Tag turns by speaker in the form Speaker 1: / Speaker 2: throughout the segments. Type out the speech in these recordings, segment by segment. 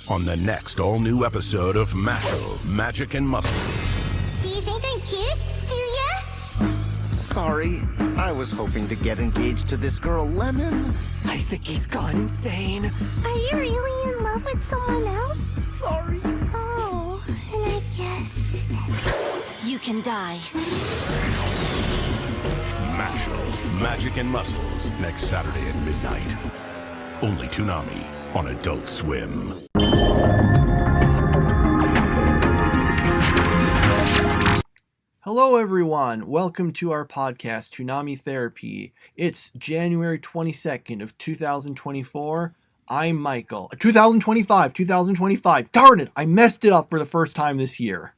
Speaker 1: On the next all-new episode of Mashle, Magic and Muscles.
Speaker 2: Do you think I'm cute? Do ya?
Speaker 3: Sorry, I was hoping to get engaged to this girl, Lemon.
Speaker 4: I think he's gone insane.
Speaker 2: Are you really in love with someone else?
Speaker 3: Sorry.
Speaker 2: Oh, and I guess...
Speaker 5: You can die.
Speaker 1: Mashle, Magic and Muscles, next Saturday at midnight. Only Toonami on Adult Swim.
Speaker 6: Hello everyone, welcome to our podcast, Toonami Therapy. It's January 22nd of 2024. I'm Michael. 2025. Darn it, I messed it up for the first time this year.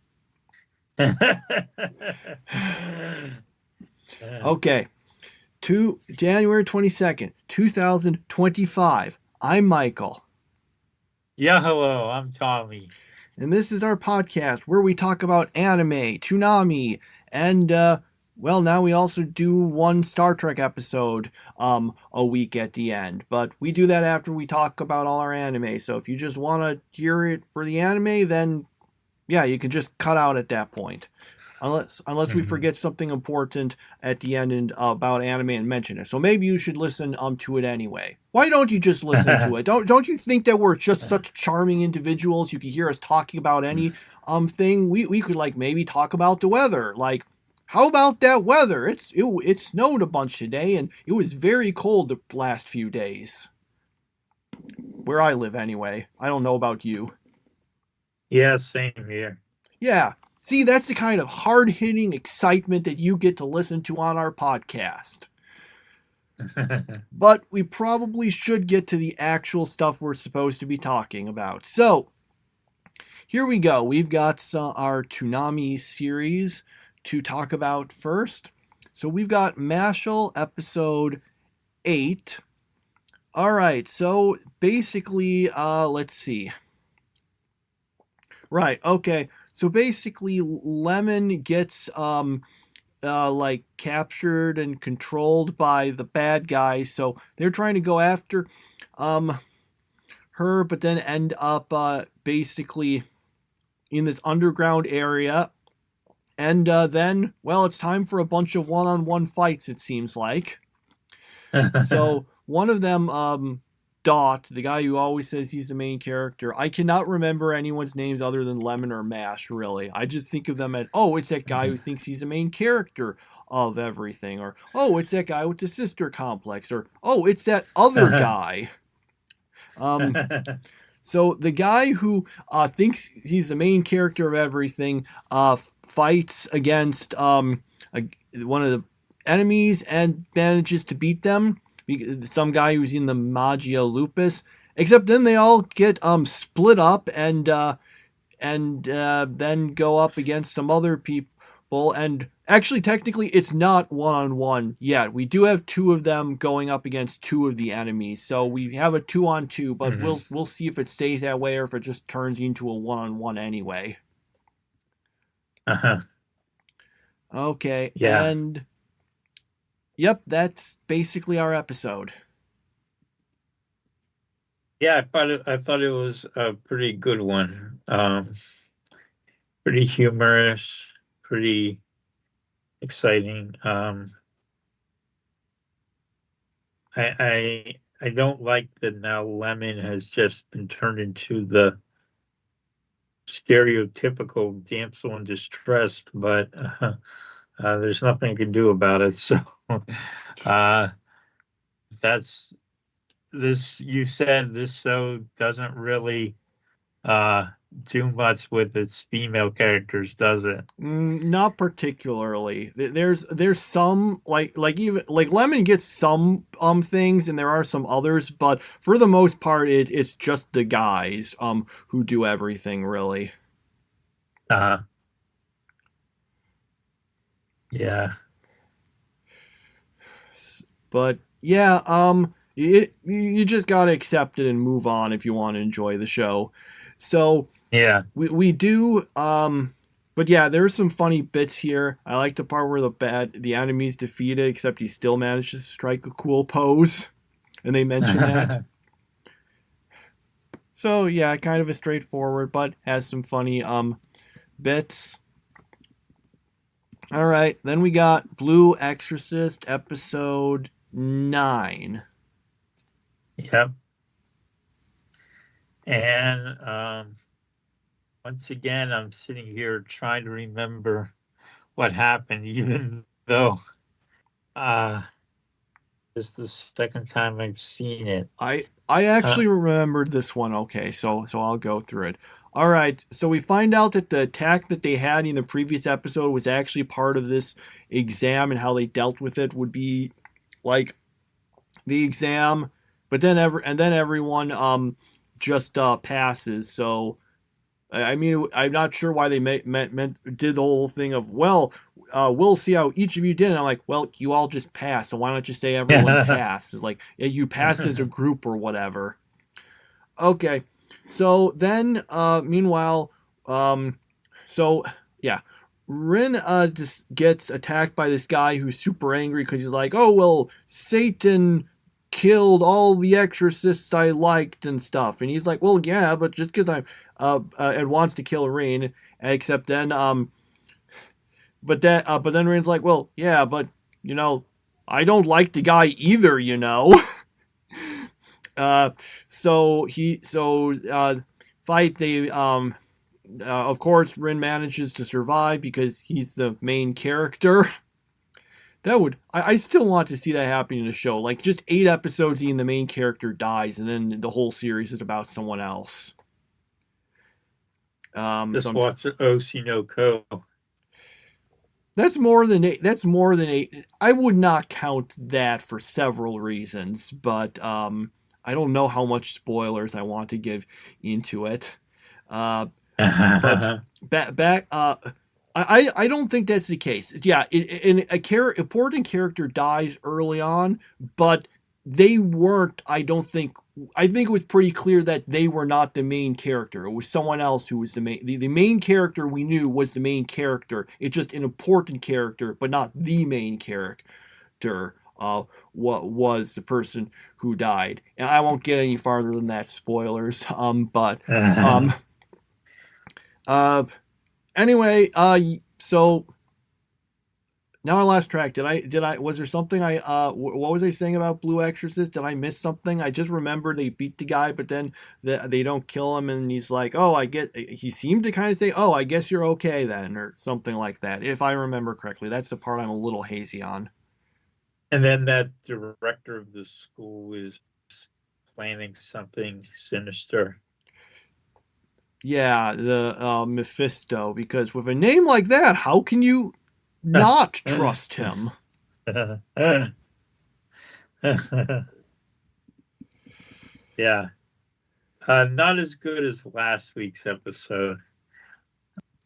Speaker 6: Okay, January 22nd, 2025. I'm Michael.
Speaker 7: Yeah, hello, I'm Tommy.
Speaker 6: And this is our podcast where we talk about anime, Toonami, and, well, now we also do one Star Trek episode a week at the end. But we do that after we talk about all our anime. So if you just want to hear it for the anime, then, yeah, you can just cut out at that point. Unless we forget something important at the end and about anime and mention it. So maybe you should listen to it anyway. Why don't you just listen to it? Don't you think that we're just such charming individuals? You could hear us talking about any thing. We could like maybe talk about the weather. Like, how about that weather? It snowed a bunch today and it was very cold the last few days. Where I live anyway. I don't know about you.
Speaker 7: Yeah, same here.
Speaker 6: Yeah. See, that's the kind of hard-hitting excitement that you get to listen to on our podcast. But we probably should get to the actual stuff we're supposed to be talking about. So, here we go. We've got our Toonami series to talk about first. So we've got Mashle episode 8. Alright, so basically, let's see. Right, okay. So basically, Lemon gets like captured and controlled by the bad guys. So they're trying to go after her, but then end up basically in this underground area. And then, well, it's time for a bunch of one-on-one fights, it seems like. So one of them, Dot, the guy who always says he's the main character. I cannot remember anyone's names other than Lemon or Mash, really. I just think of them as, oh, it's that guy who thinks he's the main character of everything. Or, oh, it's that guy with the sister complex. Or, oh, it's that other guy. So the guy who thinks he's the main character of everything fights against one of the enemies and manages to beat them. Some guy who's in the Magia Lupus, except then they all get split up and then go up against some other people. And actually, technically, it's not one-on-one yet. We do have two of them going up against two of the enemies, so we have a 2-on-2. But we'll see if it stays that way or if it just turns into a one-on-one anyway. Okay.
Speaker 7: Yeah.
Speaker 6: And yep, that's basically our episode.
Speaker 7: Yeah, I thought it was a pretty good one. Pretty humorous, pretty exciting. I don't like that now Lemon has just been turned into the stereotypical damsel in distress, but there's nothing I can do about it. So that's this. You said this show doesn't really do much with its female characters, does it?
Speaker 6: Not particularly. There's some like even like Lemon gets some things and there are some others, but for the most part it's just the guys who do everything really.
Speaker 7: Yeah.
Speaker 6: But yeah, You just gotta accept it and move on if you want to enjoy the show. So
Speaker 7: Yeah.
Speaker 6: we do. But yeah, there's some funny bits here. I like the part where the enemy's defeated, except he still manages to strike a cool pose, and they mention that. So yeah, kind of a straightforward, but has some funny bits. All right, then we got Blue Exorcist episode 9.
Speaker 7: Yep. And once again, I'm sitting here trying to remember what happened, even though this is the second time I've seen it.
Speaker 6: I actually remembered this one. Okay, so I'll go through it. All right, so we find out that the attack that they had in the previous episode was actually part of this exam, and how they dealt with it would be like the exam, but then everyone just passes. So I mean, I'm not sure why they did the whole thing of, well, we'll see how each of you did. And I'm like, well, you all just passed, so why don't you say everyone passed? It's like, yeah, you passed as a group or whatever. Okay, so then, meanwhile, so yeah, Rin just gets attacked by this guy who's super angry because he's like, oh, well, Satan killed all the exorcists I liked and stuff. And he's like, well, yeah, but just because I'm and wants to kill Rin, except then but then Rin's like, well, yeah, but you know, I don't like the guy either, you know. Fight, they of course Rin manages to survive because he's the main character. I still want to see that happen in a show. Like, just 8 episodes and the main character dies, and then the whole series is about someone else.
Speaker 7: Just watch Oshinoko.
Speaker 6: That's more than 8. That's more than 8. I would not count that for several reasons, but I don't know how much spoilers I want to give into it. But back. I don't think that's the case. Yeah, important character dies early on, but they weren't. I think it was pretty clear that they were not the main character. It was someone else who was the main. The main character we knew was the main character. It's just an important character, but not the main character. What was the person who died? And I won't get any farther than that. Spoilers. Anyway, so now I lost track. Was there something what was I saying about Blue Exorcist? Did I miss something? I just remember they beat the guy, but then they don't kill him, and he's like, oh, he seemed to kind of say, oh, I guess you're okay then, or something like that, if I remember correctly. That's the part I'm a little hazy on. And
Speaker 7: then that director of the school is planning something sinister.
Speaker 6: Yeah, the Mephisto, because with a name like that, how can you not trust him?
Speaker 7: Yeah. Not as good as last week's episode,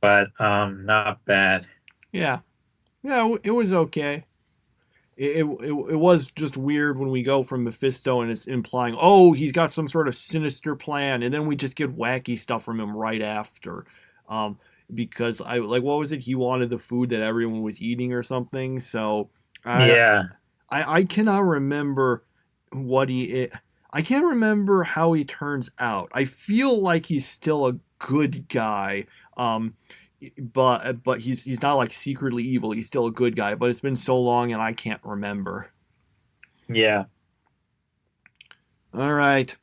Speaker 7: but not bad.
Speaker 6: Yeah. Yeah, it was okay. It was just weird when we go from Mephisto and it's implying, oh, he's got some sort of sinister plan, and then we just get wacky stuff from him right after. Because what was it? He wanted the food that everyone was eating or something. So I cannot remember I can't remember how he turns out. I feel like he's still a good guy. But he's not like secretly evil. He's still a good guy, but it's been so long and I can't remember.
Speaker 7: Yeah.
Speaker 6: All right.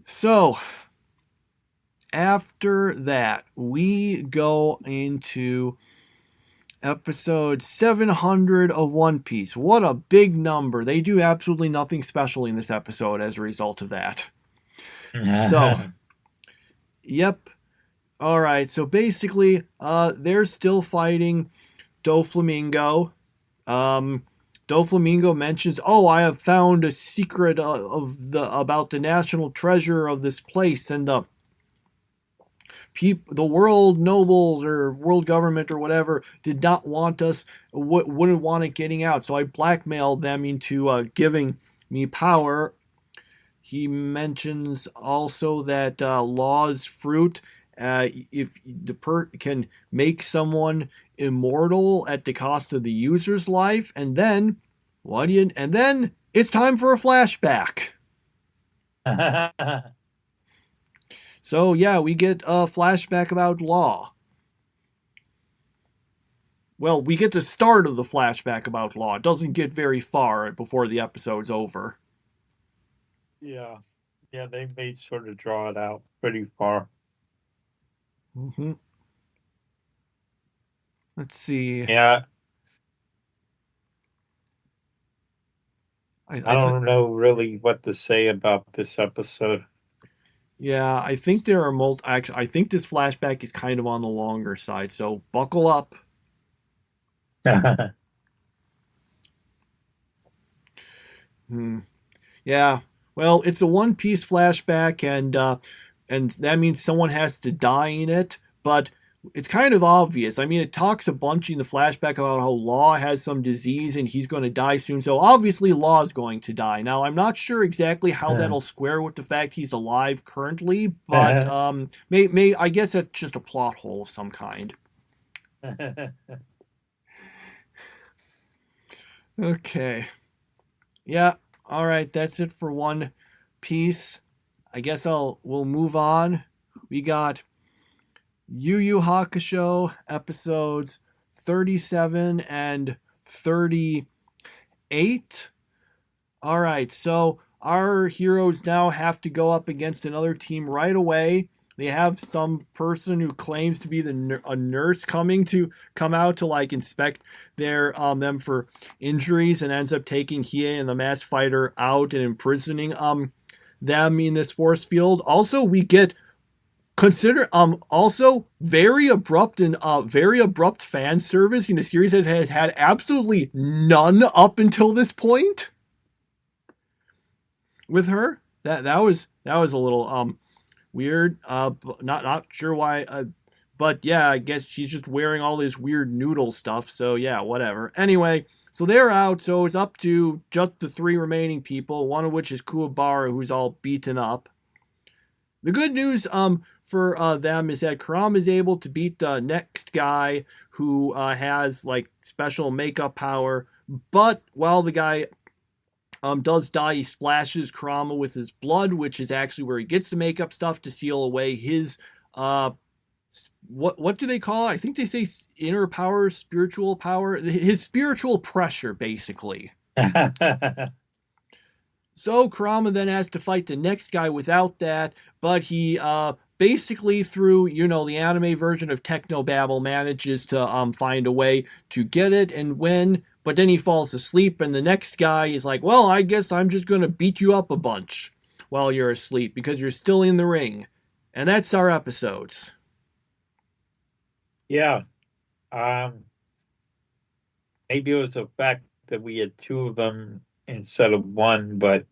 Speaker 6: So after that, we go into episode 700 of One Piece. What a big number. They do absolutely nothing special in this episode as a result of that. So, yep. All right, so basically, they're still fighting Doflamingo. Doflamingo mentions, "Oh, I have found a secret about the national treasure of this place, and the world nobles or world government or whatever did not want us, wouldn't want it getting out. So I blackmailed them into giving me power. He mentions also that Law's fruit, if the can make someone immortal at the cost of the user's life, and then and then it's time for a flashback. So yeah, we get a flashback about Law. Well, we get the start of the flashback about Law. It doesn't get very far before the episode's over.
Speaker 7: Yeah. Yeah, they may sort of draw it out pretty far.
Speaker 6: Mm-hmm. Let's see.
Speaker 7: Yeah. I don't know really what to say about this episode.
Speaker 6: Yeah, I think there are actually, I think this flashback is kind of on the longer side, so buckle up. Yeah. Well, it's a one-piece flashback, and that means someone has to die in it, but it's kind of obvious. I mean, it talks a bunch in the flashback about how Law has some disease and he's going to die soon, so obviously Law is going to die. Now, I'm not sure exactly how that'll square with the fact he's alive currently, but I guess that's just a plot hole of some kind. Okay. Yeah. All right. That's it for One Piece. I guess we'll move on. We got Yu Yu Hakusho episodes 37 and 38. All right. So our heroes now have to go up against another team right away. They have some person who claims to be a nurse come out to like inspect them for injuries, and ends up taking Hiei and the masked fighter out and imprisoning them in this force field. Also, we get also very abrupt fan service in a series that has had absolutely none up until this point. With her, that was a little weird. Not sure why. But yeah, I guess she's just wearing all this weird noodle stuff. So yeah, whatever. Anyway, so they're out. So it's up to just the three remaining people. One of which is Kuwabara, who's all beaten up. The good news for them is that Kurama is able to beat the next guy who has like special makeup power. But while the guy does die, he splashes Kurama with his blood, which is actually where he gets the makeup stuff to seal away his what do they call it? I think they say inner power, spiritual power, his spiritual pressure, basically. So Kurama then has to fight the next guy without that, but he basically through the anime version of Technobabble manages to find a way to get it and win. But then he falls asleep, and the next guy is like, well, I guess I'm just going to beat you up a bunch while you're asleep because you're still in the ring. And that's our episodes.
Speaker 7: Yeah. Maybe it was the fact that we had two of them instead of one, but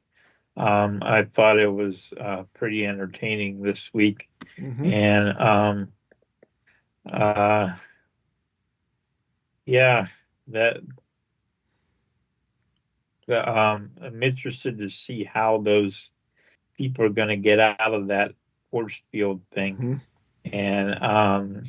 Speaker 7: I thought it was pretty entertaining this week. Mm-hmm. And yeah, I'm interested to see how those people are going to get out of that force field thing. Mm-hmm.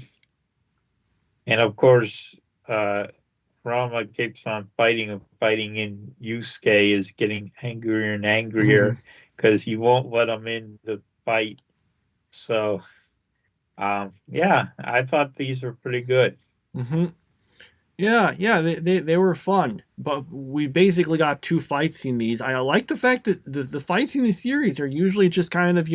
Speaker 7: And of course, Rama keeps on fighting, and Yusuke is getting angrier and angrier because he won't let him in the fight. So, yeah, I thought these were pretty good.
Speaker 6: Mm-hmm. Yeah, they were fun, but we basically got two fights in these. I like the fact that the fights in the series are usually just kind of,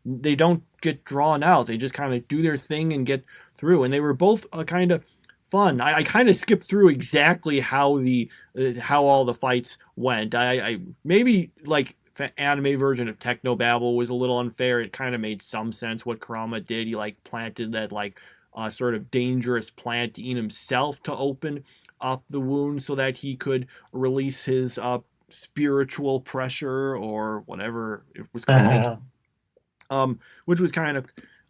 Speaker 6: they don't get drawn out. They just kind of do their thing and get through. And they were both kind of fun. I kind of skipped through exactly how all the fights went. I maybe like anime version of Technobabble was a little unfair. It kind of made some sense what Kurama did. He like planted that like sort of dangerous plant in himself to open up the wound so that he could release his spiritual pressure or whatever it was called. Which was kind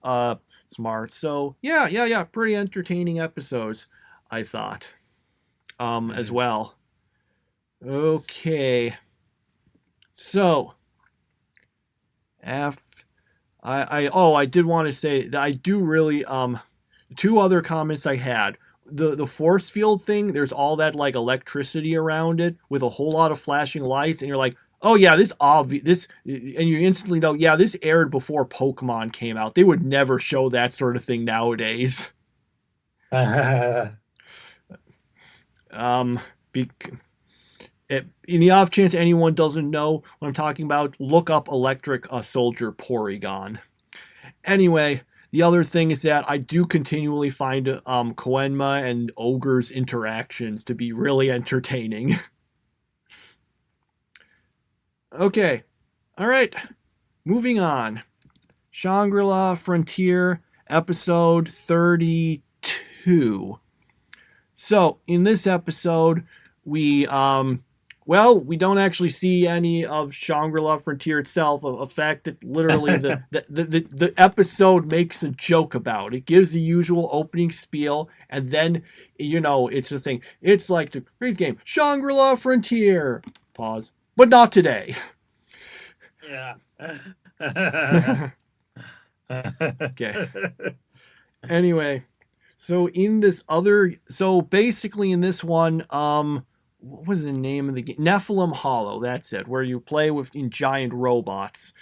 Speaker 6: of smart. So yeah, pretty entertaining episodes, I thought, as well. Okay. So, I did want to say that I do really two other comments I had. The force field thing, there's all that like electricity around it with a whole lot of flashing lights, and you're like, oh yeah, and you instantly know, yeah, this aired before Pokemon came out. They would never show that sort of thing nowadays. Um, in the off chance anyone doesn't know what I'm talking about, look up Electric Soldier Porygon. Anyway, the other thing is that I do continually find Koenma and Ogre's interactions to be really entertaining. Okay, all right, moving on. Shangri-La Frontier, episode 32. So, in this episode, we don't actually see any of Shangri-La Frontier itself, a fact that literally the episode makes a joke about. It gives the usual opening spiel, and then, it's just saying, it's like the great game, Shangri-La Frontier. Pause. But not today.
Speaker 7: Yeah.
Speaker 6: Okay. Anyway, so basically in this one, what was the name of the game? Nephilim Hollow, that's it, where you play in giant robots.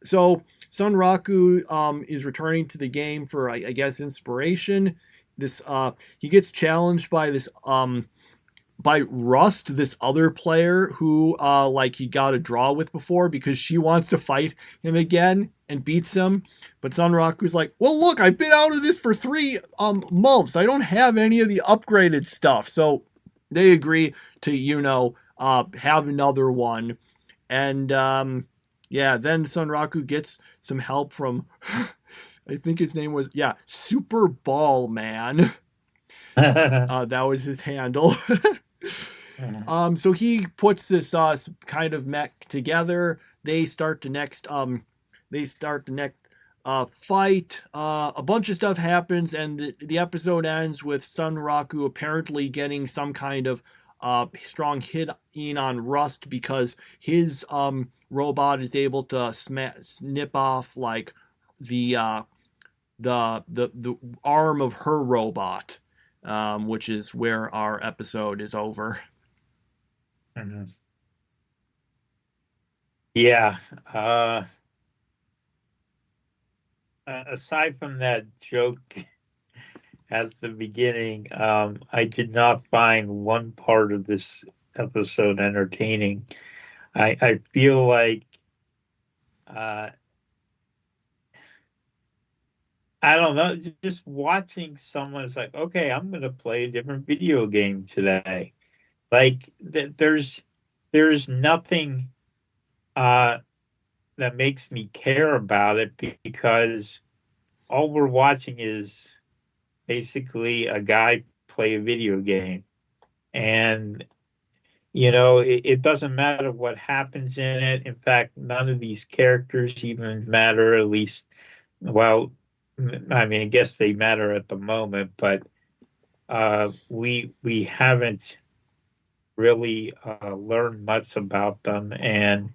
Speaker 6: So Sunraku is returning to the game for, I guess, inspiration. He gets challenged by by Rust, this other player who he got a draw with before, because she wants to fight him again and beats him. But Sunraku's like, well, look, I've been out of this for 3 months. I don't have any of the upgraded stuff. So they agree to, have another one. And, then Sunraku gets some help from, I think his name was, Super Ball Man. That was his handle. So he puts this kind of mech together. They start the next fight. A bunch of stuff happens, and the episode ends with Sunraku apparently getting some kind of strong hit in on Rust, because his robot is able to snip off like the arm of her robot. Which is where our episode is over.
Speaker 7: Mm-hmm. Yeah. Aside from that joke at the beginning, I did not find one part of this episode entertaining. I feel like I don't know, just watching someone is like, okay, I'm going to play a different video game today. Like, there's nothing that makes me care about it, because all we're watching is basically a guy play a video game. And, it doesn't matter what happens in it. In fact, none of these characters even matter, at least, well, I mean, I guess they matter at the moment, but we haven't really learned much about them, and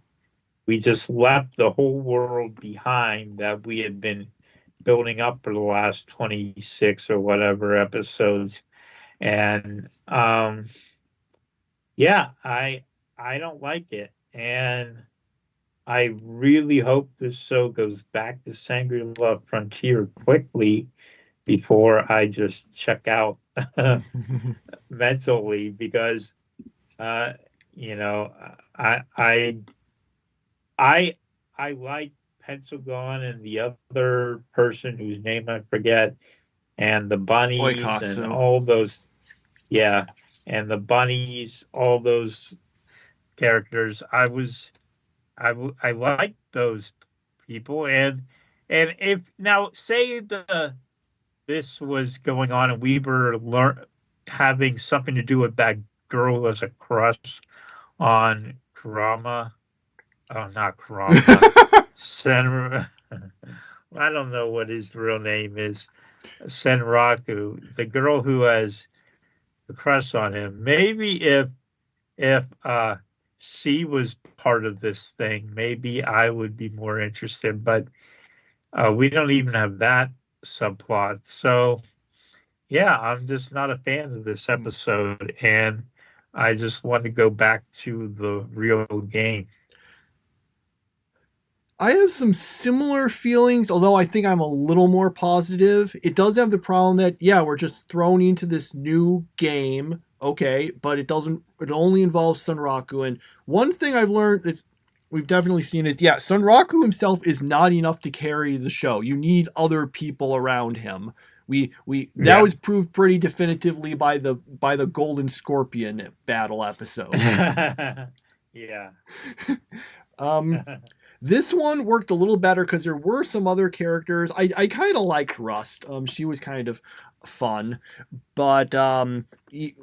Speaker 7: we just left the whole world behind that we had been building up for the last 26 or whatever episodes. And I don't like it, and I really hope this show goes back to Shangri-La Frontier quickly before I just check out mentally, because I like Pentagon and the other person whose name I forget, and the bunnies and all those, and the bunnies, all those characters. I like those people, and if now say this was going on and we were having something to do with that girl who has a crush on Kurama. Oh, not Kurama. I don't know what his real name is. Senraku, the girl who has a crush on him. Maybe if she was part of this thing, maybe I would be more interested. But we don't even have that subplot. So, yeah, I'm just not a fan of this episode, and I just want to go back to the real game.
Speaker 6: I have some similar feelings, although I think I'm a little more positive. It does have the problem that, yeah, we're just thrown into this new game, okay, but it only involves Sunraku. And one thing I've learned that's we've definitely seen is, yeah, Sunraku himself is not enough to carry the show. You need other people around him. That was proved pretty definitively by the Golden Scorpion battle episode.
Speaker 7: Yeah.
Speaker 6: This one worked a little better because there were some other characters. I kind of liked Rust. She was kind of fun, but it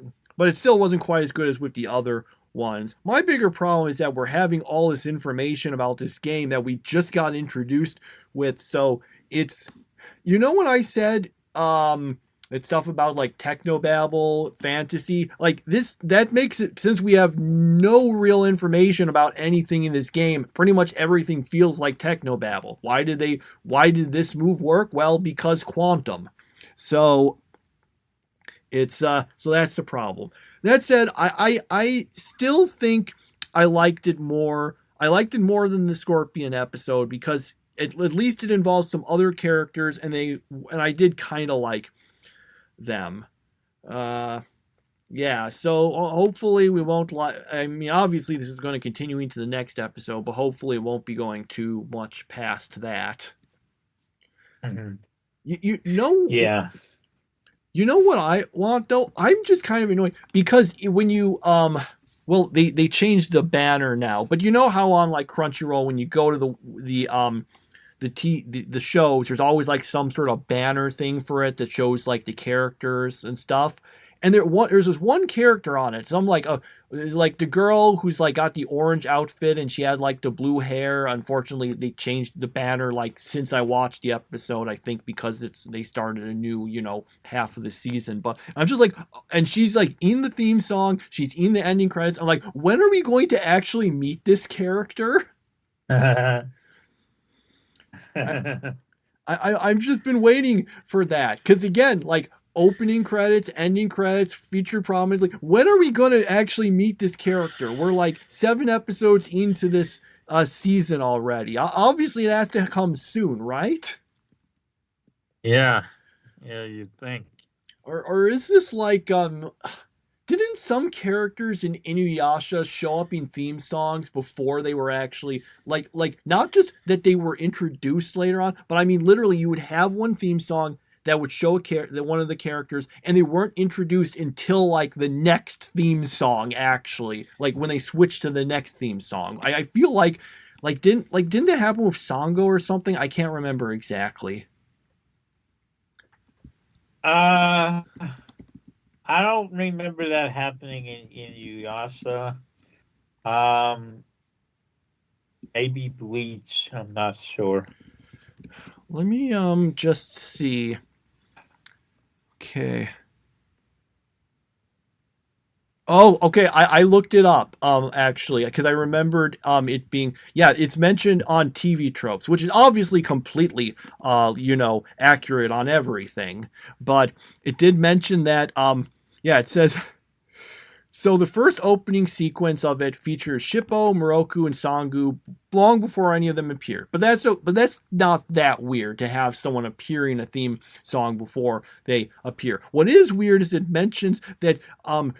Speaker 6: still wasn't quite as good as with the other ones. My bigger problem is that we're having all this information about this game that we just got introduced with. So it's, when I said it's stuff about like technobabble, fantasy, like this, that makes it, since we have no real information about anything in this game, pretty much everything feels like technobabble. Why did this move work? Well, because quantum. So it's so that's the problem. That said, I still think I liked it more. I liked it more than the Scorpion episode because at least it involves some other characters, and I did kind of like them. Yeah, so hopefully we won't I mean, obviously this is going to continue into the next episode, but hopefully it won't be going too much past that.
Speaker 7: Mm-hmm.
Speaker 6: Yeah. You know what I want though? I'm just kind of annoyed because when you well, they changed the banner now, but you know how on like Crunchyroll when you go to the shows, there's always like some sort of banner thing for it that shows like the characters and stuff. And there's this one character on it. So I'm like the girl who's like got the orange outfit and she had like the blue hair. Unfortunately, they changed the banner like since I watched the episode, I think because they started a new, half of the season. But I'm just like, and she's like in the theme song, she's in the ending credits. I'm like, when are we going to actually meet this character? I've just been waiting for that because again, like opening credits, ending credits, featured prominently. When are we going to actually meet this character? We're like 7 episodes into this season already. Obviously, it has to come soon, right?
Speaker 7: Yeah, you'd think.
Speaker 6: Or is this like didn't some characters in Inuyasha show up in theme songs before they were actually like not just that they were introduced later on, but I mean literally you would have one theme song that would show one of the characters, and they weren't introduced until like the next theme song actually, like when they switched to the next theme song. I feel like didn't that happen with Sango or something? I can't remember exactly.
Speaker 7: I don't remember that happening in Inuyasha. Maybe Bleach. I'm not sure.
Speaker 6: Let me just see. Okay. Oh, okay. I looked it up actually because I remembered it being it's mentioned on TV tropes, which is obviously completely accurate on everything, but it did mention that it says so the first opening sequence of it features Shippo, Moroku, and Sangu long before any of them appear. But that's not that weird to have someone appear in a theme song before they appear. What is weird is it mentions that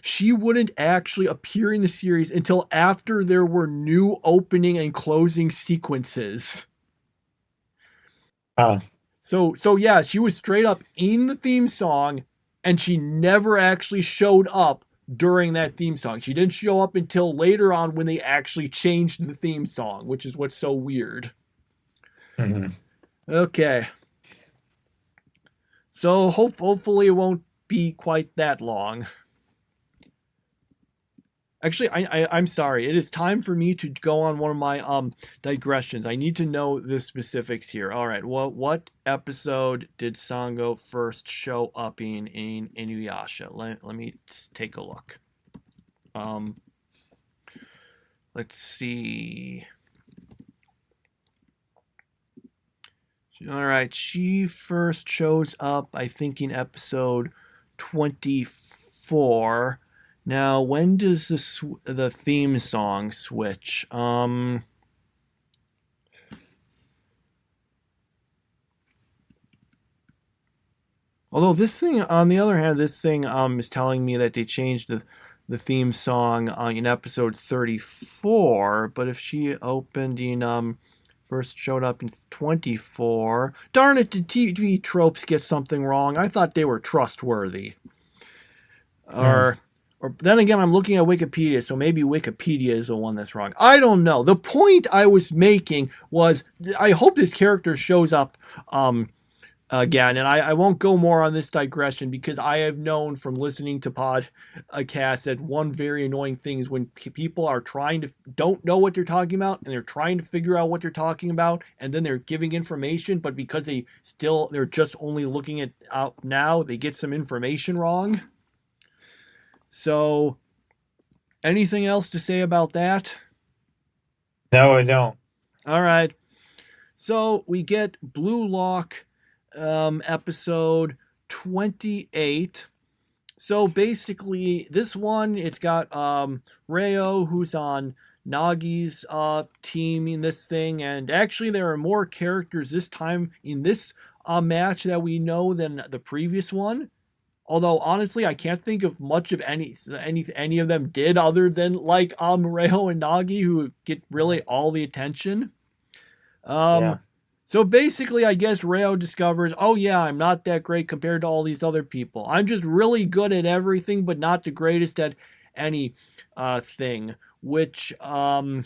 Speaker 6: she wouldn't actually appear in the series until after there were new opening and closing sequences. So yeah, she was straight up in the theme song, and she never actually showed up during that theme song. She didn't show up until later on when they actually changed the theme song, which is what's so weird.
Speaker 7: Mm-hmm.
Speaker 6: Okay. So hopefully it won't be quite that long. Actually, I'm sorry. It is time for me to go on one of my digressions. I need to know the specifics here. All right. Well, what episode did Sango first show up in Inuyasha? Let me take a look. let's see. All right, she first shows up, I think, in episode 24. Now, when does the theme song switch? Although this thing, on the other hand, this thing is telling me that they changed the theme song in episode 34. But if she opened in first showed up in 24, darn it, did TV tropes get something wrong? I thought they were trustworthy. Or then again, I'm looking at Wikipedia, so maybe Wikipedia is the one that's wrong. I don't know. The point I was making was, I hope this character shows up again, and I won't go more on this digression because I have known from listening to podcasts that one very annoying thing is when people are don't know what they're talking about, and they're trying to figure out what they're talking about, and then they're giving information, but because they're just only looking at out now, they get some information wrong. So, anything else to say about that?
Speaker 7: No, I don't.
Speaker 6: All right. So, we get Blue Lock episode 28. So, basically, this one, it's got Reo, who's on Nagi's team in this thing. And actually, there are more characters this time in this match that we know than the previous one. Although, honestly, I can't think of much of any of them did other than, like, Reo and Nagi, who get really all the attention.
Speaker 7: Yeah.
Speaker 6: So, basically, I guess Reo discovers, oh, yeah, I'm not that great compared to all these other people. I'm just really good at everything, but not the greatest at any thing. Which was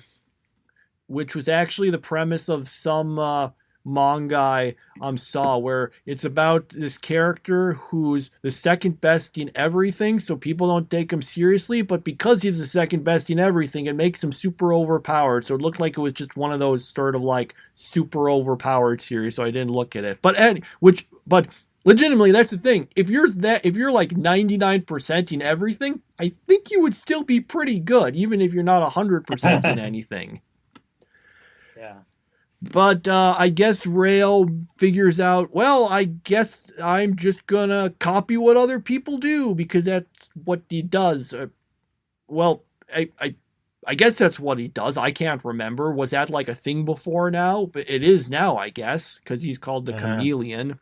Speaker 6: actually the premise of some manga I saw, where it's about this character who's the second best in everything, so people don't take him seriously, but because he's the second best in everything, it makes him super overpowered. So it looked like it was just one of those sort of like super overpowered series, so I didn't look at it. But legitimately, that's the thing. If you're like 99% in everything, I think you would still be pretty good, even if you're not 100% in anything.
Speaker 7: Yeah.
Speaker 6: But I guess Rail figures out, well, I guess I'm just gonna copy what other people do because that's what he does. I guess that's what he does. I can't remember. Was that like a thing before now? But it is now, I guess, because he's called the Chameleon.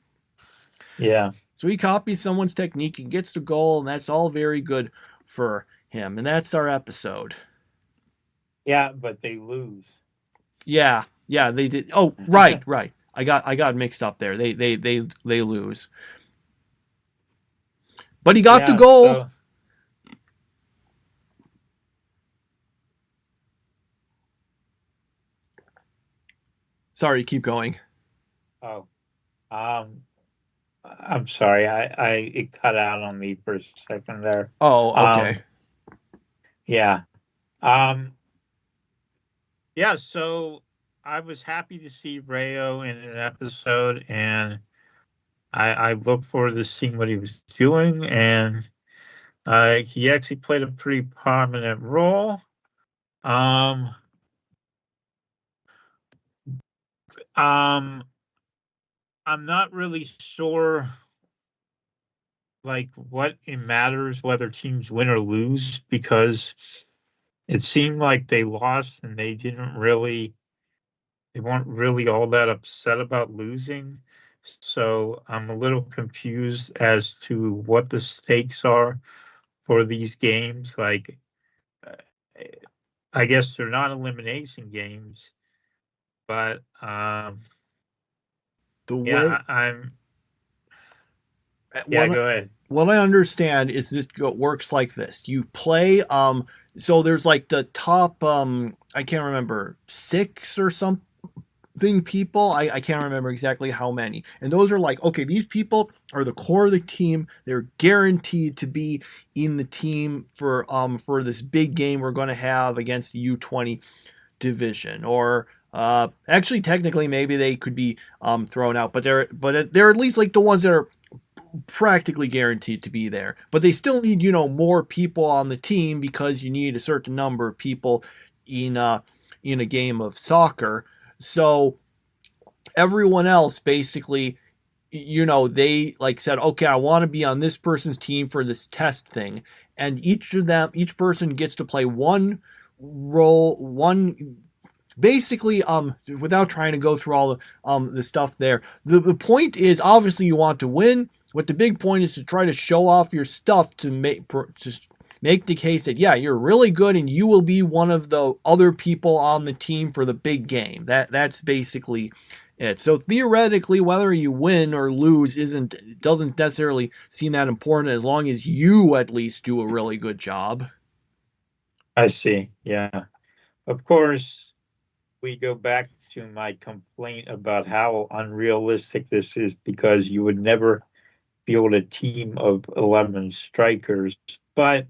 Speaker 7: Yeah.
Speaker 6: So he copies someone's technique and gets the goal, and that's all very good for him. And that's our episode.
Speaker 7: Yeah, but they lose.
Speaker 6: Yeah, they did. Oh, right. I got mixed up there. They lose. But he got the goal.
Speaker 7: So...
Speaker 6: Sorry, keep going.
Speaker 7: Oh. I'm sorry. It cut out on me for a second there.
Speaker 6: Oh, okay.
Speaker 7: Yeah. Yeah, so I was happy to see Reo in an episode, and I look forward to seeing what he was doing, and he actually played a pretty prominent role. I'm not really sure, like, what it matters whether teams win or lose, because it seemed like they lost and they weren't really all that upset about losing. So I'm a little confused as to what the stakes are for these games. Like, I guess they're not elimination games, but go ahead.
Speaker 6: What I understand is this works like this. You play, so there's like the top, I can't remember, 6 or something people. I can't remember exactly how many. And those are like, okay, these people are the core of the team. They're guaranteed to be in the team for this big game we're going to have against the U20 division. Or actually, technically, maybe they could be thrown out, but they're at least like the ones that are practically guaranteed to be there. But they still need, more people on the team because you need a certain number of people in a game of soccer. So everyone else basically, they like said, okay, I want to be on this person's team for this test thing, and each person gets to play one role, one basically, without trying to go through all the stuff there. The point is, obviously you want to win, but the big point is to try to show off your stuff to make the case that, yeah, you're really good and you will be one of the other people on the team for the big game. That's basically it. So theoretically, whether you win or lose doesn't necessarily seem that important, as long as you at least do a really good job.
Speaker 7: I see. Yeah. Of course, we go back to my complaint about how unrealistic this is, because you would never field a team of 11 strikers. But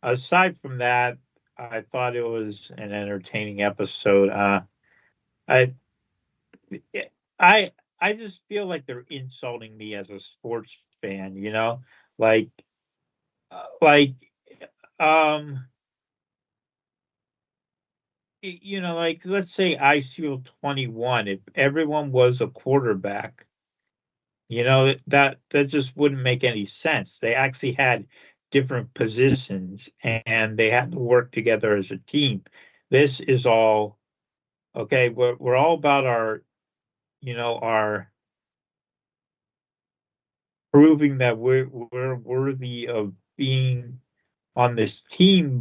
Speaker 7: aside from that, I thought it was an entertaining episode. I I I just feel like they're insulting me as a sports fan, like like um like, let's say ICU 21, if everyone was a quarterback, that just wouldn't make any sense. They actually had different positions and they had to work together as a team. This is all okay. We're all about our proving that we're worthy of being on this team.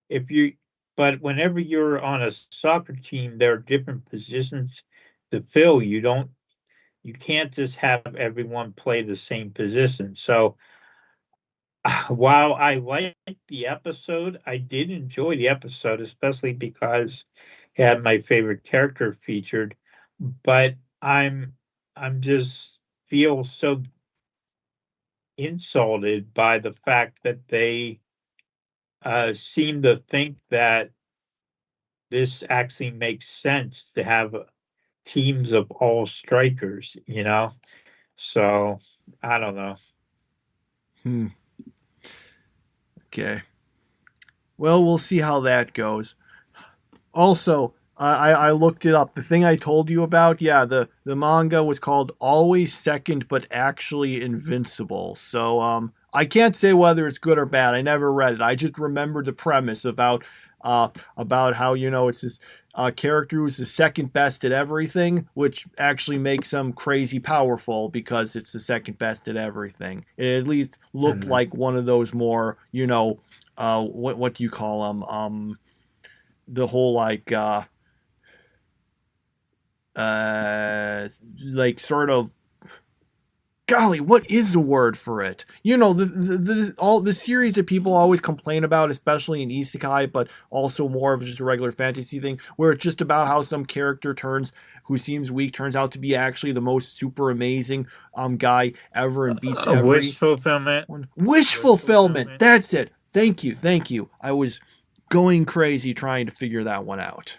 Speaker 7: If you but whenever you're on a soccer team, there are different positions to fill. You can't just have everyone play the same position. So while I liked the episode, I did enjoy the episode, especially because it had my favorite character featured. But I'm just feel so insulted by the fact that they seem to think that this actually makes sense to have teams of all strikers. So I don't know.
Speaker 6: Okay. Well, we'll see how that goes. Also, I looked it up. The thing I told you about, yeah, the manga was called Always Second, but actually Invincible. So I can't say whether it's good or bad. I never read it. I just remembered the premise about how it's this character who's the second best at everything, which actually makes him crazy powerful because it's the second best at everything. It at least looked like one of those more, what do you call them? The whole like sort of, golly, what is the word for it? All the series that people always complain about, especially in isekai, but also more of just a regular fantasy thing, where it's just about how some character who seems weak turns out to be actually the most super amazing guy ever and beats every
Speaker 7: wish fulfillment.
Speaker 6: Wish fulfillment. That's it. Thank you. I was going crazy trying to figure that one out.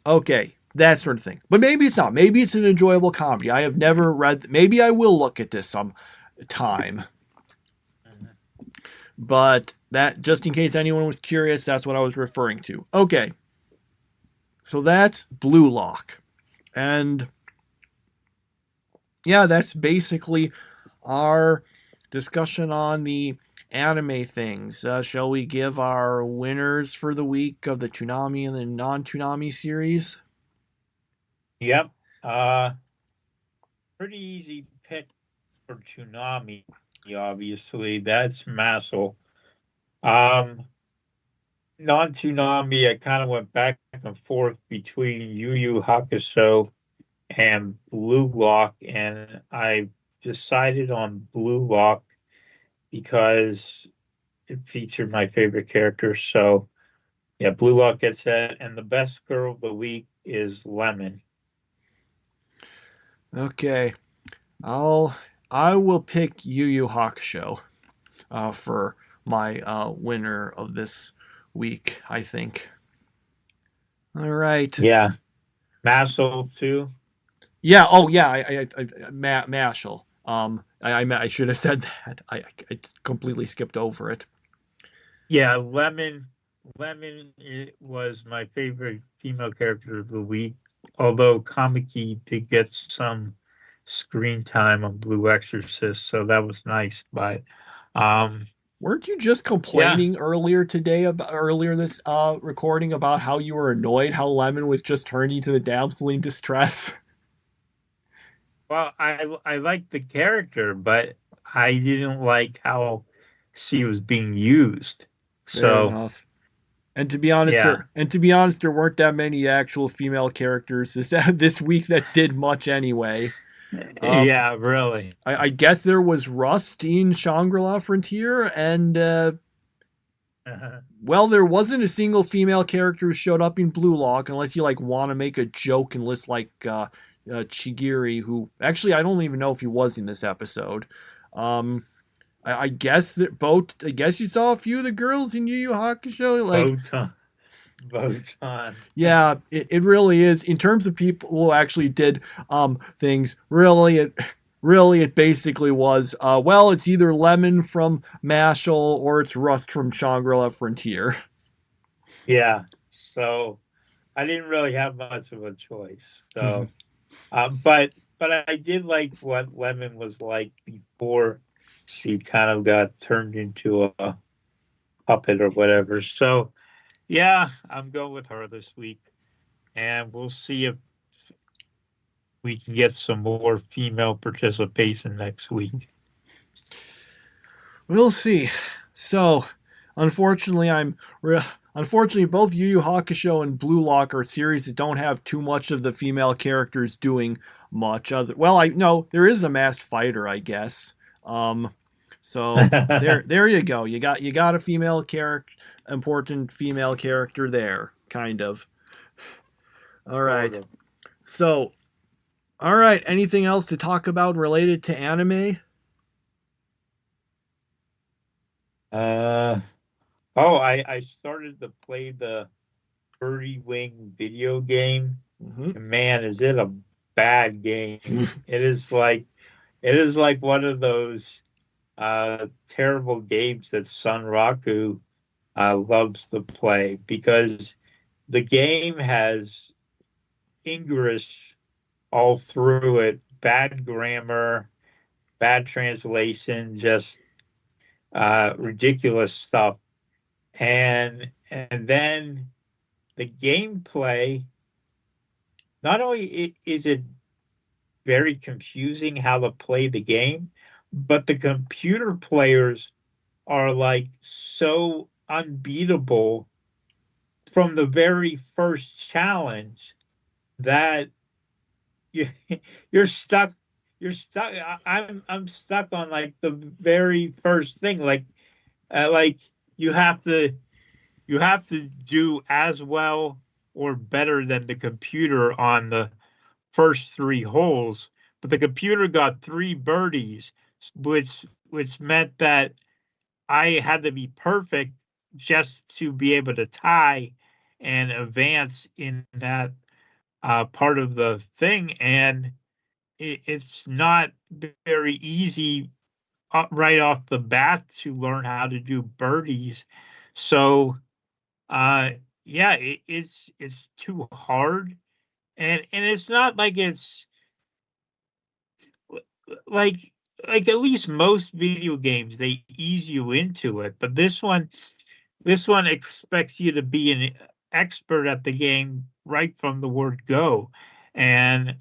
Speaker 6: Okay, that sort of thing. But maybe it's not. Maybe it's an enjoyable comedy. I have never read. Maybe I will look at this some time. But that, just in case anyone was curious, that's what I was referring to. Okay. So that's Blue Lock. And yeah, that's basically our discussion on the anime things. Shall we give our winners for the week of the Toonami and the non-Toonami series?
Speaker 7: Yep. Pretty easy pick for Toonami, obviously. That's Mashle. Non-Toonami, I kind of went back and forth between Yu Yu Hakusho and Blue Lock, and I decided on Blue Lock because it featured my favorite character. So yeah, Blue Lock gets that, and the best girl of the week is Lemon.
Speaker 6: Okay, I will pick Yu Yu Hakusho for my winner of this week, I think. All right.
Speaker 7: Yeah, Mashle too.
Speaker 6: Yeah. Oh, yeah. I Mashle. I should have said that. I completely skipped over it.
Speaker 7: Yeah, Lemon was my favorite female character of the week. Although Kamiki did get some screen time on Blue Exorcist, so that was nice. But um,
Speaker 6: Weren't you just
Speaker 7: yeah,
Speaker 6: complaining earlier this recording about how you were annoyed how Lemon was just turning to the damsel in distress?
Speaker 7: well, I liked the character, but I didn't like how she was being used.
Speaker 6: Fair
Speaker 7: So
Speaker 6: enough. And to be honest,
Speaker 7: yeah,
Speaker 6: there weren't that many actual female characters this week that did much anyway. Um,
Speaker 7: yeah, really.
Speaker 6: I guess there was Rust in Shangri-La Frontier, and well, there wasn't a single female character who showed up in Blue Lock, unless you like want to make a joke and list like Chigiri, who actually I don't even know if he was in this episode. Um, I guess that both. I guess you saw a few of the girls in Yu Yu Hakusho. Like,
Speaker 7: Voton.
Speaker 6: yeah, it really is. In terms of people who actually did things, really it basically was well, it's either Lemon from Mashle or it's Rust from Shangri-La Frontier.
Speaker 7: Yeah. So I didn't really have much of a choice. So, but I did like what Lemon was like before she kind of got turned into a puppet or whatever. So yeah, I'm going with her this week, and we'll see if we can get some more female participation next week.
Speaker 6: We'll see. So, unfortunately, unfortunately both Yu Yu Hakusho and Blue Lock are series that don't have too much of the female characters doing much other. Well, I know there is a masked fighter, I guess. So there you go. You got a female character, important female character there, kind of. All right. So, all right. Anything else to talk about related to anime?
Speaker 7: I started to play the Birdie Wing video game.
Speaker 6: Mm-hmm.
Speaker 7: And man, is it a bad game. It is like one of those terrible games that Sunraku loves to play, because the game has English all through it, bad grammar, bad translation, just ridiculous stuff. And then the gameplay, not only is it very confusing how to play the game, but the computer players are like so unbeatable from the very first challenge that you, you're stuck. You're stuck. I'm stuck on like the very first thing. Like you have to do as well or better than the computer on the first three holes, but the computer got three birdies, which meant that I had to be perfect just to be able to tie and advance in that part of the thing. And it's not very easy right off the bat to learn how to do birdies. So, yeah, it's too hard, and it's not like it's like at least most video games they ease you into it, but this one expects you to be an expert at the game right from the word go, and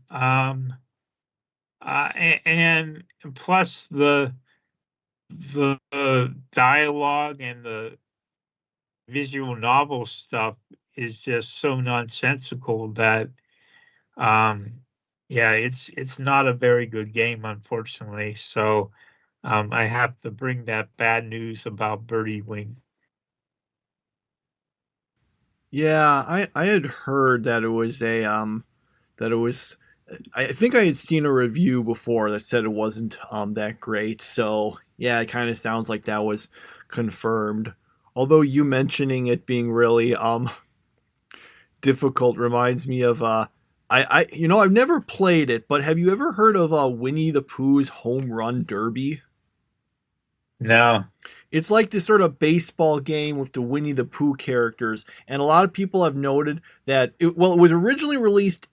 Speaker 7: and plus the dialogue and the visual novel stuff is just so nonsensical that yeah, it's not a very good game, unfortunately. So I have to bring that bad news about Birdie Wing.
Speaker 6: Yeah, I had heard that it was that it was I think I had seen a review before that said it wasn't that great. So, yeah, it kind of sounds like that was confirmed. Although you mentioning it being really difficult reminds me of I've never played it, but have you ever heard of Winnie the Pooh's Home Run Derby?
Speaker 7: No.
Speaker 6: It's like this sort of baseball game with the Winnie the Pooh characters, and a lot of people have noted that it was originally released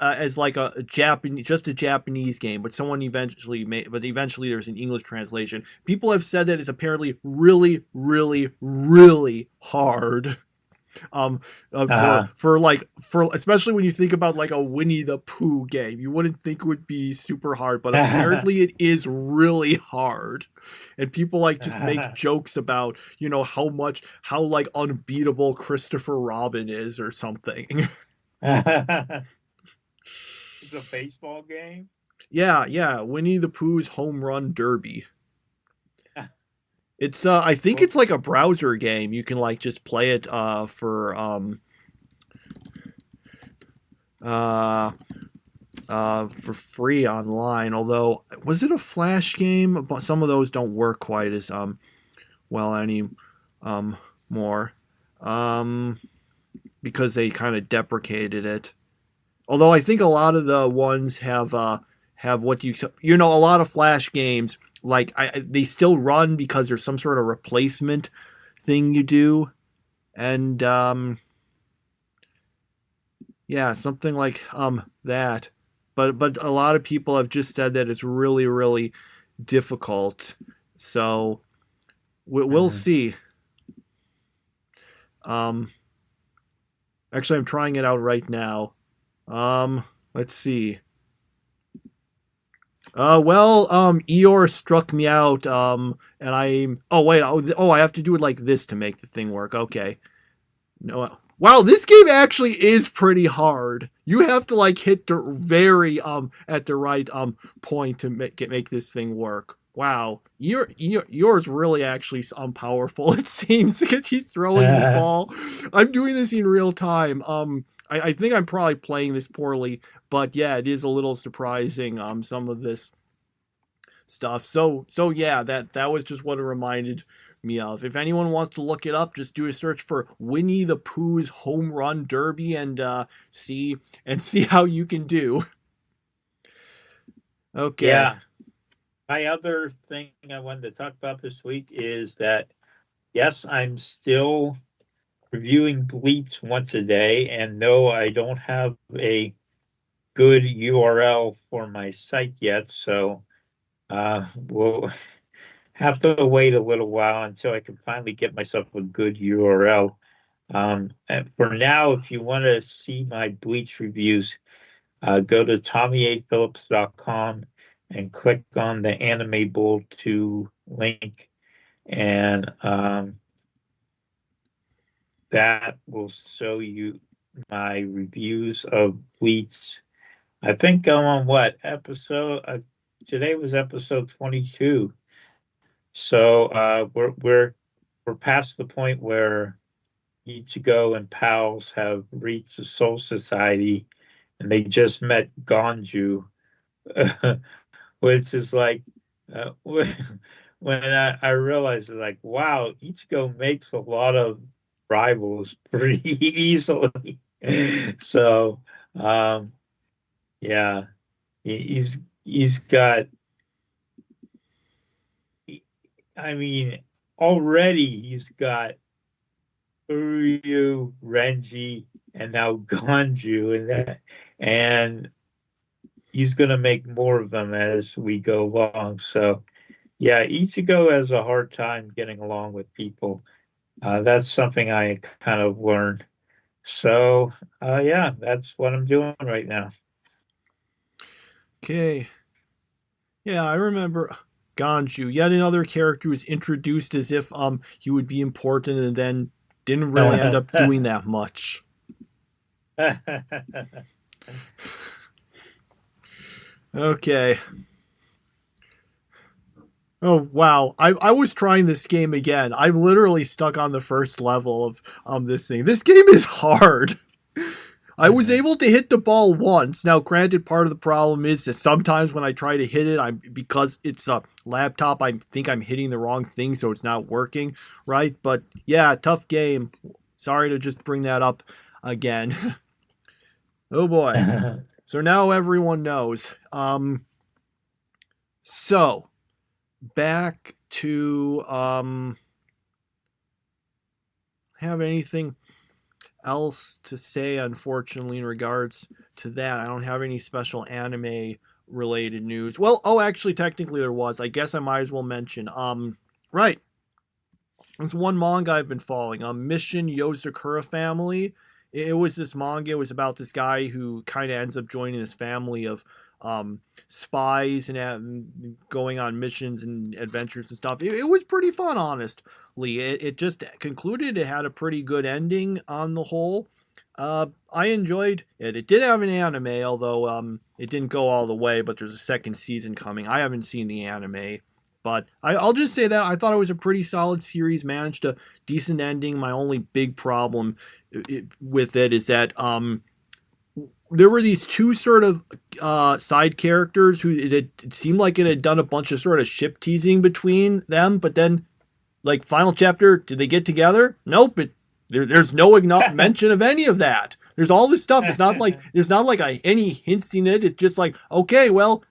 Speaker 6: as like a Japanese, just a Japanese game, but someone eventually made, but eventually there's an English translation. People have said that it's apparently really, really, really hard. For especially when you think about like a Winnie the Pooh game, you wouldn't think it would be super hard, but apparently it is really hard. And people like just make jokes about, how like unbeatable Christopher Robin is or something.
Speaker 7: It's a baseball game?
Speaker 6: Yeah, Winnie the Pooh's Home Run Derby. It's I think it's like a browser game. You can like just play it for free online. Although, was it a Flash game? But some of those don't work quite as well any more because they kind of deprecated it. Although I think a lot of the ones have what a lot of Flash games like they still run because there's some sort of replacement thing you do, and something like that. But a lot of people have just said that it's really, really difficult. So we'll see. Actually, I'm trying it out right now. Let's see. Eeyore struck me out, and I have to do it like this to make the thing work. Okay. No. Wow, this game actually is pretty hard. You have to like hit the very at the right point to make this thing work. Wow, yours really actually powerful. It seems to keep throwing the ball. I'm doing this in real time. I think I'm probably playing this poorly, but yeah, it is a little surprising. Some of this stuff. So yeah, that was just what it reminded me of. If anyone wants to look it up, just do a search for Winnie the Pooh's Home Run Derby and see how you can do. Okay.
Speaker 7: Yeah. My other thing I wanted to talk about this week is that yes, I'm still reviewing Bleach once a day, and no, I don't have a good URL for my site yet, so we'll have to wait a little while until I can finally get myself a good URL. And for now, if you want to see my Bleach reviews, go to TommyAPhillips.com and click on the Anime Bull 2 link, and that will show you my reviews of Bleach. I think I'm on what episode? Today was episode 22. So we're past the point where Ichigo and pals have reached the Soul Society, and they just met Ganju, which is like when I realized like, wow, Ichigo makes a lot of rivals pretty easily. So yeah, he's got. I mean, already he's got Uryu, Renji, and now Ganju, and he's going to make more of them as we go along. So, yeah, Ichigo has a hard time getting along with people. That's something I kind of learned. So, yeah, that's what I'm doing right now.
Speaker 6: Okay. Yeah, I remember Ganju, yet another character was introduced as if he would be important and then didn't really end up doing that much. Okay. Oh wow. I was trying this game again. I'm literally stuck on the first level of this thing. This game is hard. I was able to hit the ball once. Now, granted, part of the problem is that sometimes when I try to hit it, because it's a laptop, I think I'm hitting the wrong thing, so it's not working, right? But yeah, tough game. Sorry to just bring that up again. Oh boy. So now everyone knows. So back to have anything else to say, unfortunately, in regards to that. I don't have any special anime related news. Well, actually, technically there was. I guess I might as well mention. Right. There's one manga I've been following. Mission Yozakura Family. It was this manga. It was about this guy who kind of ends up joining this family of spies and going on missions and adventures and stuff. It was pretty fun, honestly. It just concluded. It had a pretty good ending on the whole. I enjoyed it. It did have an anime, although it didn't go all the way, but there's a second season coming. I haven't seen the anime, but I'll just say that I thought it was a pretty solid series, managed a decent ending. My only big problem with it is that there were these two sort of side characters who it seemed like it had done a bunch of sort of ship teasing between them, but then, like, final chapter, did they get together? Nope. There's no mention of any of that. There's all this stuff. It's not like there's not like any hints in it. It's just like, okay, well,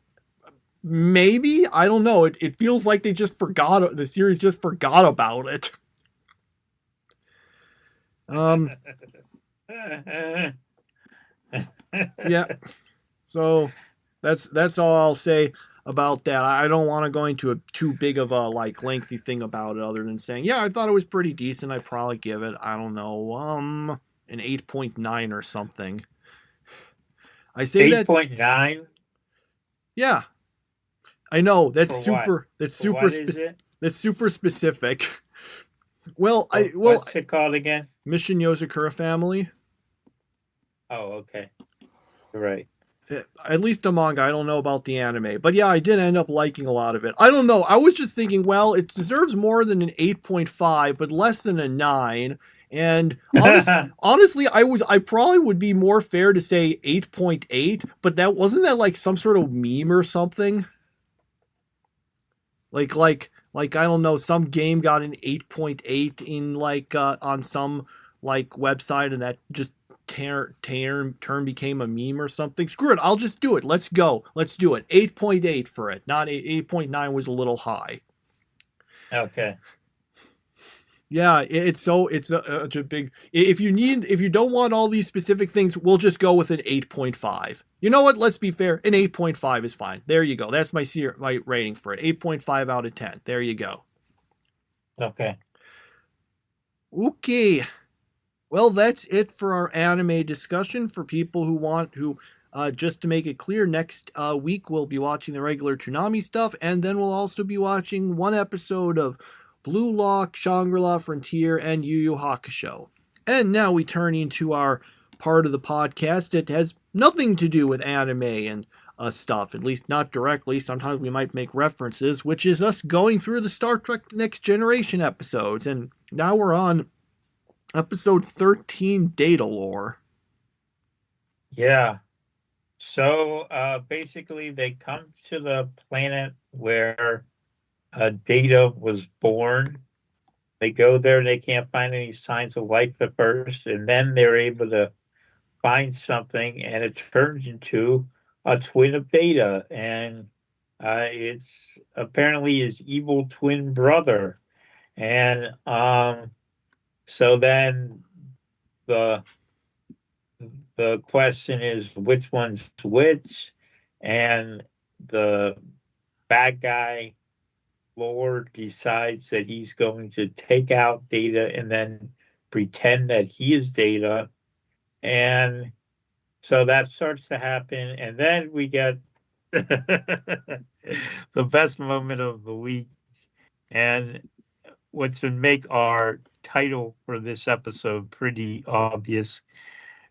Speaker 6: maybe, I don't know. It feels like they just forgot. The series just forgot about it. Yeah. So that's all I'll say about that. I don't want to go into a too big of a lengthy thing about it, other than saying, yeah, I thought it was pretty decent. I'd probably give it, I don't know, an 8.9 or something. I say
Speaker 7: 8.9.
Speaker 6: Yeah, I know that's
Speaker 7: For
Speaker 6: super.
Speaker 7: what?
Speaker 6: That's
Speaker 7: For
Speaker 6: super.
Speaker 7: what is it?
Speaker 6: That's super specific. Well,
Speaker 7: what's it called again?
Speaker 6: Mission Yozakura Family.
Speaker 7: Oh, okay. Right.
Speaker 6: At least the manga. I don't know about the anime, but yeah, I did end up liking a lot of it. I don't know. I was just thinking, well, it deserves more than an 8.5, but less than a 9. And honestly, I probably would be more fair to say 8.8, but that wasn't that like some sort of meme or something. Like I don't know, some game got an 8.8 in on some website, and that just term became a meme or something. Screw it, I'll just do it. Let's go. Let's do it. 8.8 for it. Not 8.9 was a little high.
Speaker 7: Okay.
Speaker 6: Yeah, it's a big. If you don't want all these specific things, we'll just go with an 8.5. You know what? Let's be fair. An 8.5 is fine. There you go. That's my rating for it. 8.5 out of 10. There you go.
Speaker 7: Okay.
Speaker 6: Okay. Well, that's it for our anime discussion. For people who just to make it clear, next week we'll be watching the regular Toonami stuff, and then we'll also be watching one episode of Blue Lock, Shangri-La Frontier, and Yu Yu Hakusho. And now we turn into our part of the podcast that has nothing to do with anime and stuff, at least not directly. Sometimes we might make references, which is us going through the Star Trek Next Generation episodes. And now we're on episode 13, Data Lore.
Speaker 7: Yeah. So basically they come to the planet where Data was born. They go there, they can't find any signs of life at first, and then they're able to find something, and it turns into a twin of Data, and it's apparently his evil twin brother. And so then the question is which one's which, and the bad guy Lord decides that he's going to take out Data and then pretend that he is Data. And so that starts to happen. And then we get the best moment of the week. And what should make our title for this episode pretty obvious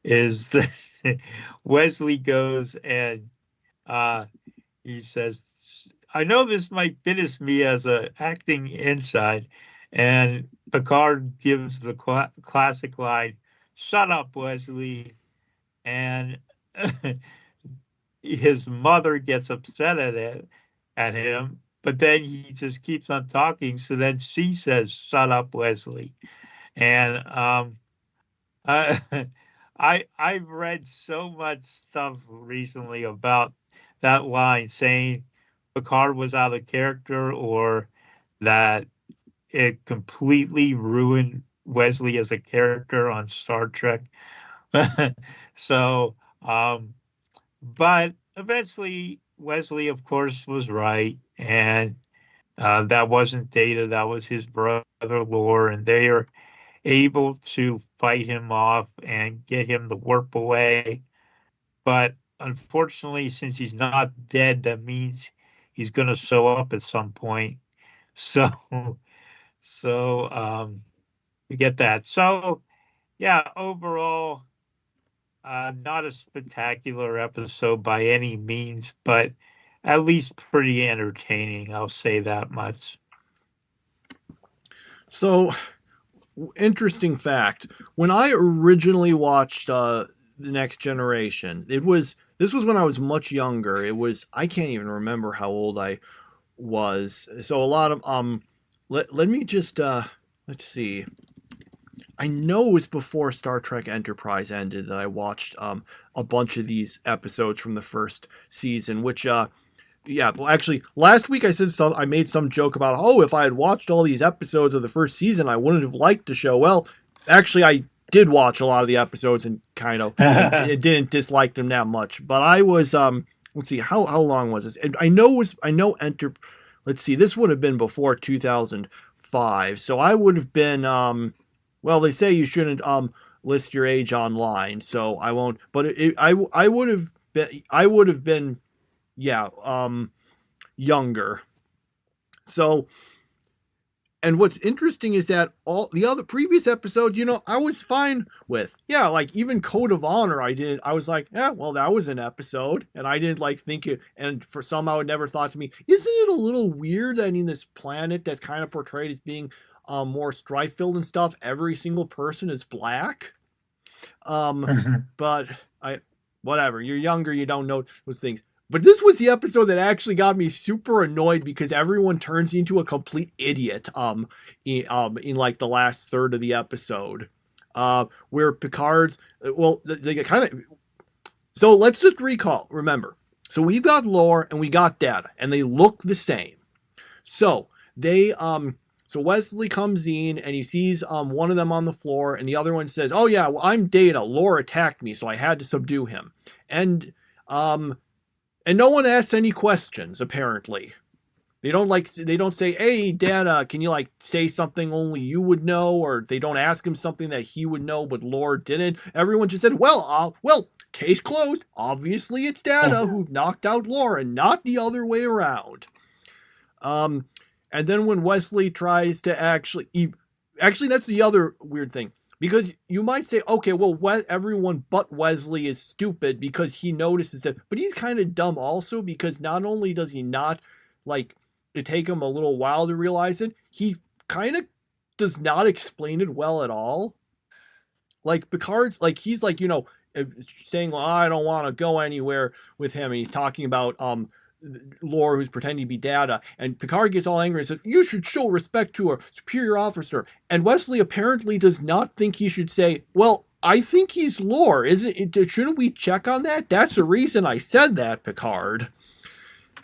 Speaker 7: is that Wesley goes and he says, I know this might finish me as a acting inside, and Picard gives the classic line, "Shut up, Wesley," and his mother gets upset at him, but then he just keeps on talking. So then she says, "Shut up, Wesley," and I've read so much stuff recently about that line saying Picard was out of character, or that it completely ruined Wesley as a character on Star Trek. So, but eventually Wesley, of course, was right, and that wasn't Data, that was his brother Lore, and they are able to fight him off and get him to warp away. But unfortunately, since he's not dead, that means he's going to show up at some point. So, we get that. So, yeah, overall, not a spectacular episode by any means, but at least pretty entertaining. I'll say that much.
Speaker 6: So, interesting fact: when I originally watched The Next Generation, this was when I was much younger. I can't even remember how old I was. So a lot of let me just let's see. I know it was before Star Trek Enterprise ended that I watched a bunch of these episodes from the first season, which yeah, well actually last week I made some joke about, oh, if I had watched all these episodes of the first season, I wouldn't have liked the show. Well, actually I did watch a lot of the episodes and kind of it didn't dislike them that much. But I was let's see, how long was this? Let's see, this would have been before 2005. So I would have been well, they say you shouldn't list your age online, so I won't. But I would have been yeah, younger. So, and what's interesting is that all the other previous episodes, I was fine with. Yeah, like even Code of Honor, I was like, yeah, well, that was an episode, and I didn't like think it. And for somehow it never thought to me, isn't it a little weird that in this planet that's kind of portrayed as being more strife filled and stuff, every single person is black? But whatever. You're younger, you don't know those things. But this was the episode that actually got me super annoyed because everyone turns into a complete idiot in like the last third of the episode. Where Picard's they get kind of. So let's just remember. So we've got Lore and we got Data, and they look the same. So they so Wesley comes in and he sees one of them on the floor, and the other one says, "Oh yeah, well, I'm Data. Lore attacked me, so I had to subdue him." And no one asks any questions, apparently. They don't say, "Hey, Data, can you say something only you would know?" Or they don't ask him something that he would know but Lore didn't. Everyone just said, well, case closed. Obviously it's Data who knocked out Lore and not the other way around. And then when Wesley tries to actually, that's the other weird thing. Because you might say, okay, well, everyone but Wesley is stupid because he notices it. But he's kind of dumb also because not only does he not, it take him a little while to realize it, he kind of does not explain it well at all. Like, Picard's, he's saying, well, I don't want to go anywhere with him. And he's talking about Lore, who's pretending to be Data, and Picard gets all angry and says, "You should show respect to a superior officer." And Wesley apparently does not think he should say, "Well, I think he's Lore. Shouldn't we check on that? That's the reason I said that, Picard."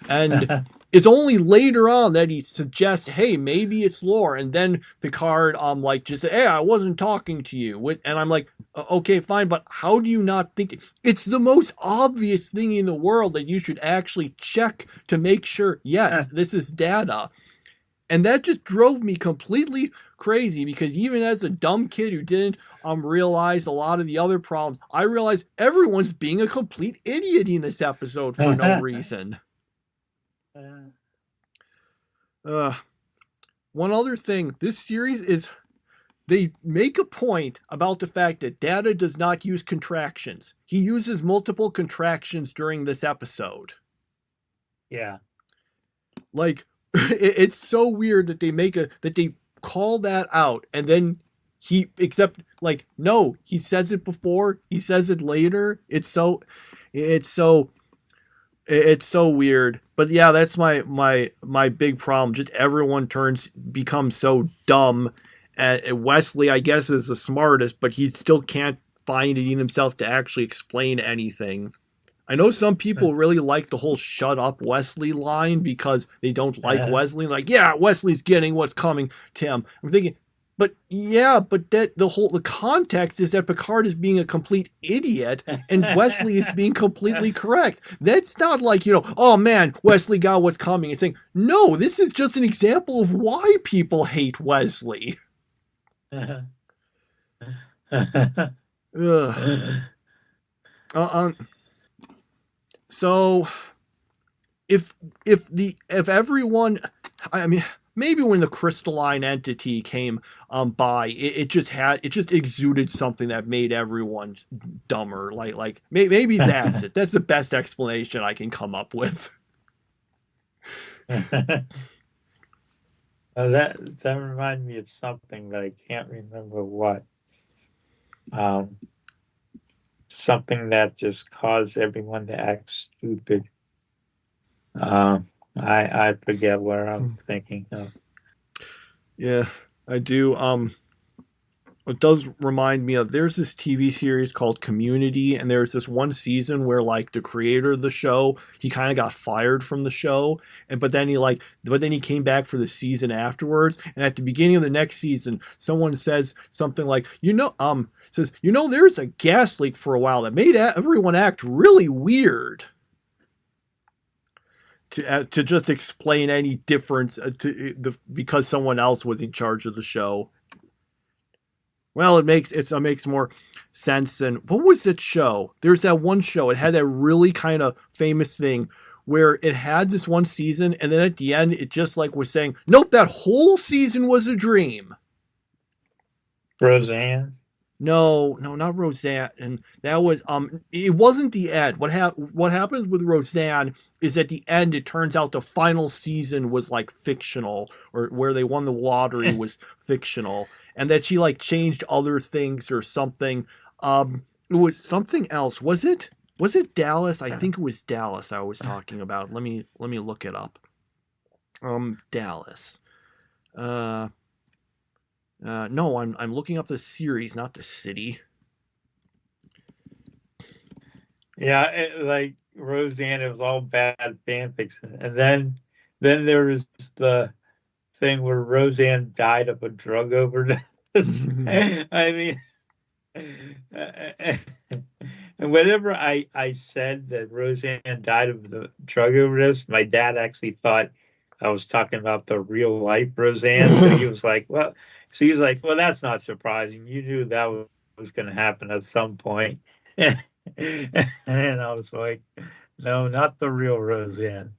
Speaker 6: And it's only later on that he suggests, "Hey, maybe it's Lore." And then Picard just say, "Hey, I wasn't talking to you." And I'm like, okay, fine, but how do you not think it's the most obvious thing in the world that you should actually check to make sure, yes, this is Data? And that just drove me completely crazy because even as a dumb kid who didn't realize a lot of the other problems, I realized everyone's being a complete idiot in this episode for no reason. One other thing, this series is, they make a point about the fact that Data does not use contractions. He uses multiple contractions during this episode.
Speaker 7: Yeah.
Speaker 6: It's so weird that they call that out, and then no, he says it before, he says it later. It's so weird. But yeah, that's my big problem. Just everyone becomes so dumb. And Wesley, I guess, is the smartest, but he still can't find it in himself to actually explain anything. I know some people really like the whole "shut up, Wesley" line because they don't like Wesley. Like, yeah, Wesley's getting what's coming to him. I'm thinking, but that the context is that Picard is being a complete idiot and Wesley is being completely correct. That's not like, oh man, Wesley got what's coming. It's saying, no, this is just an example of why people hate Wesley. So if everyone, I mean, maybe when the crystalline entity came by, it just exuded something that made everyone dumber. Like maybe that's it. That's the best explanation I can come up with.
Speaker 7: That reminded me of something, but I can't remember what. Something that just caused everyone to act stupid. I forget where I'm thinking of.
Speaker 6: Yeah, I do. It does remind me of, there's this TV series called Community, and there's this one season where like the creator of the show, he kind of got fired from the show, but then he came back for the season afterwards, and at the beginning of the next season, someone says something like, there's a gas leak for a while that made everyone act really weird. To just explain any difference because someone else was in charge of the show. Well, it makes more sense than, what was that show? There's that one show. It had that really kind of famous thing where it had this one season, and then at the end, it just like was saying, nope, that whole season was a dream.
Speaker 7: Roseanne?
Speaker 6: No, not Roseanne. And that was it wasn't the end. What happens with Roseanne is at the end it turns out the final season was like fictional, or where they won the lottery was fictional, and that she like changed other things or something. It was something else. Was it Dallas? I think it was Dallas I was talking about. Let me look it up. Dallas. No, I'm looking up the series, not the city.
Speaker 7: Yeah, like Roseanne, it was all bad fan fiction, and then there was the thing where Roseanne died of a drug overdose. I mean, and whenever I said that Roseanne died of the drug overdose, my dad actually thought I was talking about the real life Roseanne. So he was like, well, that's not surprising. You knew that was going to happen at some point. And I was like, no, not the real Roseanne.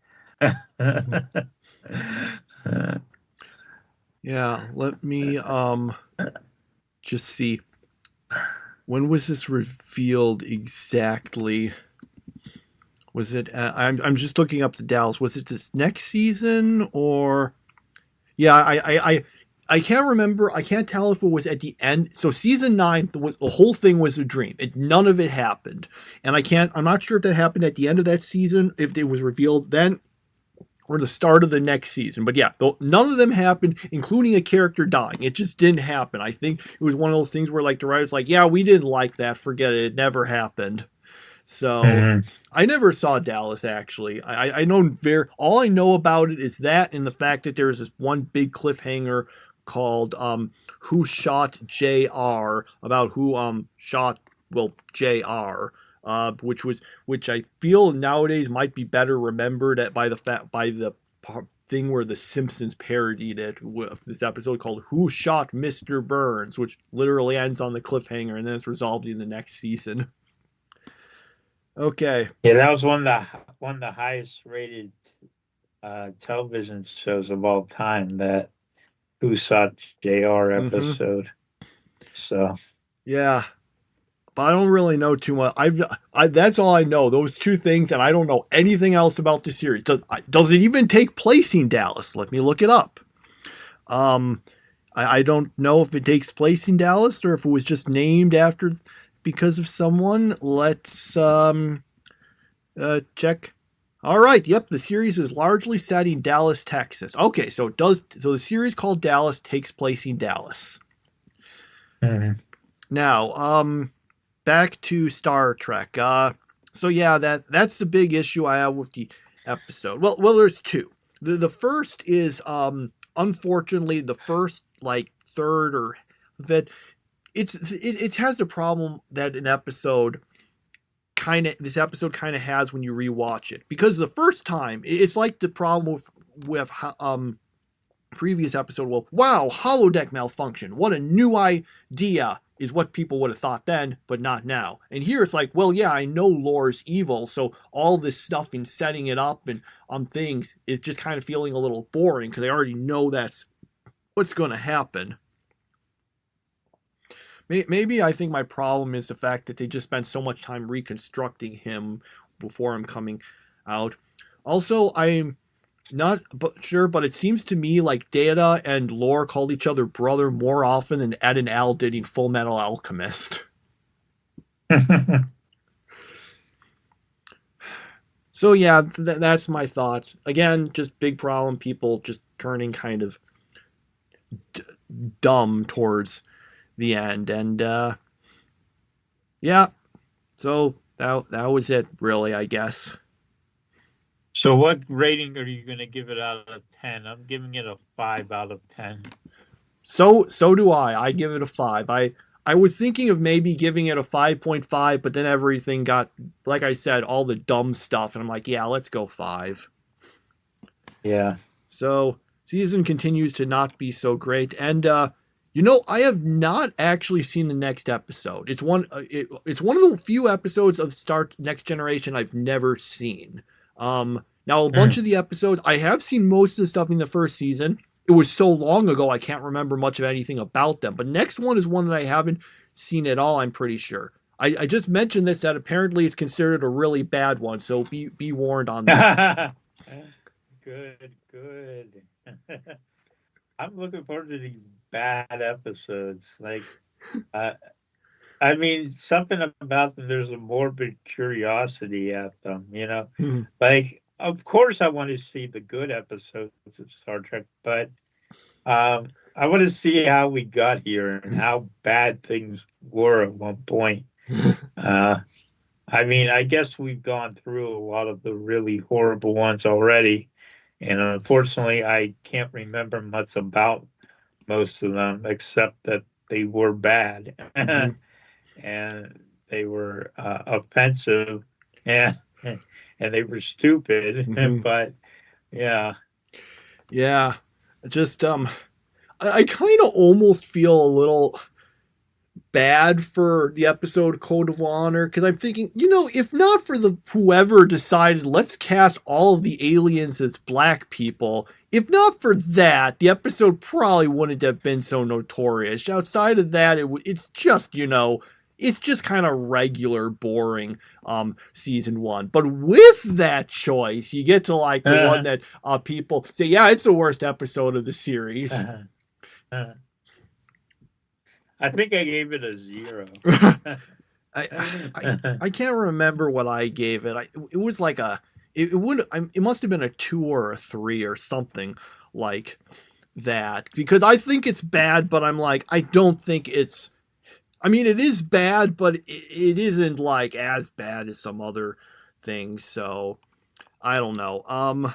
Speaker 6: Yeah, let me just see. When was this revealed exactly? Was it? I'm just looking up the Dallas. Was it this next season or? Yeah, I can't remember. I can't tell if it was at the end. So season 9, the whole thing was a dream. None of it happened, and I'm not sure if that happened at the end of that season, if it was revealed then, or the start of the next season. But yeah, none of them happened, including a character dying. It just didn't happen. I think it was one of those things where like the writer's like, yeah, we didn't like that. Forget it. It never happened. So I never saw Dallas, actually. I know all I know about it is that, and the fact that there's this one big cliffhanger called Who Shot JR, about who shot JR, which I feel nowadays might be better remembered by the thing where the Simpsons parodied it with this episode called Who Shot Mr. Burns, which literally ends on the cliffhanger and then it's resolved in the next season. Okay.
Speaker 7: Yeah, that was one of the highest rated television shows of all time, that Who Shot JR episode. So
Speaker 6: yeah, but I don't really know too much. That's all I know. Those two things, and I don't know anything else about the series. Does it even take place in Dallas? Let me look it up. I don't know if it takes place in Dallas or if it was just named after because of someone. Let's check. All right. Yep. The series is largely set in Dallas, Texas. Okay. So the series called Dallas takes place in Dallas. Now, back to Star Trek. So yeah, that's the big issue I have with the episode. Well, there's two. The first is unfortunately the first like third or that it has a problem that this episode kind of has when you rewatch it, because the first time it's like the problem with previous episode. Well, wow, holodeck malfunction. What a new idea is what people would have thought then, but not now. And here it's like, well, yeah, I know lore's evil, so all this stuff in setting it up and things is just kind of feeling a little boring because I already know that's what's going to happen. Maybe I think my problem is the fact that they just spent so much time reconstructing him before him coming out. Also, I'm not sure, but it seems to me like Data and Lore called each other brother more often than Ed and Al did in Full Metal Alchemist. So yeah, that's my thoughts. Again, just big problem. People just turning kind of dumb towards the end, and yeah. So that was it, really, I guess.
Speaker 7: So what rating are you going to give it out of 10? I'm giving it a 5 out of 10.
Speaker 6: So do I. I give it a 5. I was thinking of maybe giving it a 5.5, but then everything got, like I said, all the dumb stuff, and I'm like, yeah, let's go 5.
Speaker 7: Yeah.
Speaker 6: So season continues to not be so great, and I have not actually seen the next episode. It's one of the few episodes of Next Generation I've never seen. Now a bunch of the episodes, I have seen most of the stuff in the first season. It was so long ago, I can't remember much of anything about them. But next one is one that I haven't seen at all, I'm pretty sure. I just mentioned this, that apparently it's considered a really bad one, so be warned on that.
Speaker 7: Good. I'm looking forward to these bad episodes. Like, I mean, something about them, there's a morbid curiosity at them, Like, of course I want to see the good episodes of Star Trek, but I want to see how we got here and how bad things were at one point. I mean, I guess we've gone through a lot of the really horrible ones already, and unfortunately I can't remember much about most of them except that they were bad. And they were offensive, and they were stupid. But yeah, just I kind of almost feel a little bad for the episode Code of Honor, because I'm thinking, if not for whoever decided let's cast all of the aliens as black people, if not for that, the episode probably wouldn't have been so notorious. Outside of that, it's just it's just kind of regular, boring season 1. But with that choice, you get to like the one that people say, yeah, it's the worst episode of the series. I think I gave it a 0.
Speaker 6: I can't remember what I gave it. It was like it must have been a 2 or a 3 or something like that, because I think it's bad, but I'm like, I don't think it's. I mean, it is bad, but it isn't like as bad as some other things. So I don't know.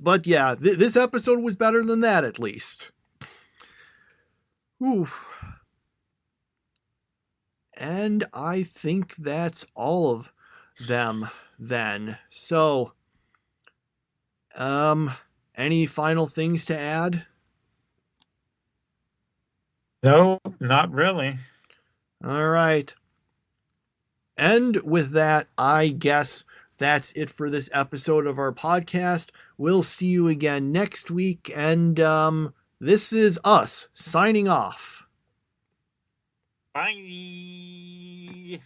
Speaker 6: But yeah, this episode was better than that, at least. Ooh. And I think that's all of them then. So, any final things to add?
Speaker 7: No, not really.
Speaker 6: All right. And with that, I guess that's it for this episode of our podcast. We'll see you again next week. And this is us signing off.
Speaker 7: Bye.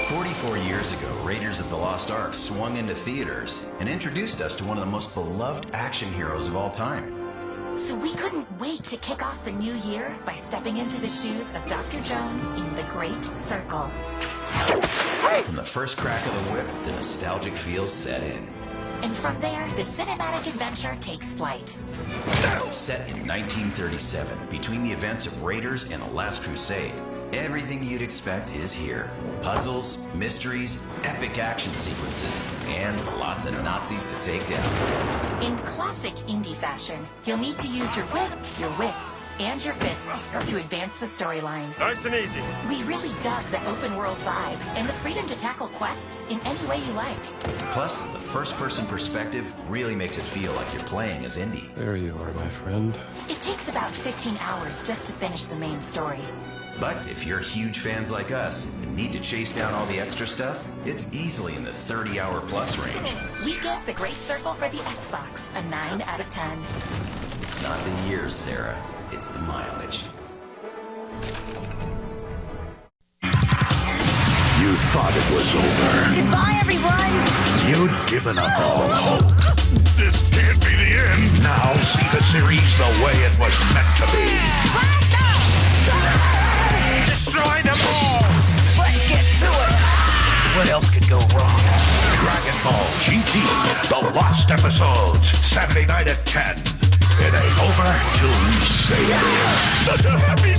Speaker 8: 44 years ago, Raiders of the Lost Ark swung into theaters and introduced us to one of the most beloved action heroes of all time.
Speaker 5: So we couldn't wait to kick off the new year by stepping into the shoes of Dr. Jones in The Great Circle.
Speaker 8: From the first crack of the whip, the nostalgic feels set in.
Speaker 5: And from there, the cinematic adventure takes flight.
Speaker 8: Set in 1937, between the events of Raiders and The Last Crusade, Everything you'd expect is here. Puzzles, mysteries, epic action sequences, and lots of Nazis to take down.
Speaker 5: In classic indie fashion, you'll need to use your wit, your wits, and your fists to advance the storyline.
Speaker 9: Nice and easy.
Speaker 5: We really dug the open world vibe and the freedom to tackle quests in any way you like.
Speaker 8: Plus, the first-person perspective really makes it feel like you're playing as Indy.
Speaker 9: There you are, my friend.
Speaker 5: It takes about 15 hours just to finish the main story.
Speaker 8: But if you're huge fans like us and need to chase down all the extra stuff, it's easily in the 30-hour plus range.
Speaker 5: We give The Great Circle for the Xbox a 9 out of 10.
Speaker 8: It's not the years, Sarah. It's the mileage.
Speaker 1: You thought it was over.
Speaker 2: Goodbye, everyone!
Speaker 1: You'd given up all hope. This can't be the end. Now see the series the way it was meant to be.
Speaker 2: Blast off!
Speaker 1: Destroy them all!
Speaker 2: Let's get to it!
Speaker 1: What else could go wrong? Dragon Ball GT, the lost episodes, Saturday night at 10. It ain't over till we say it is.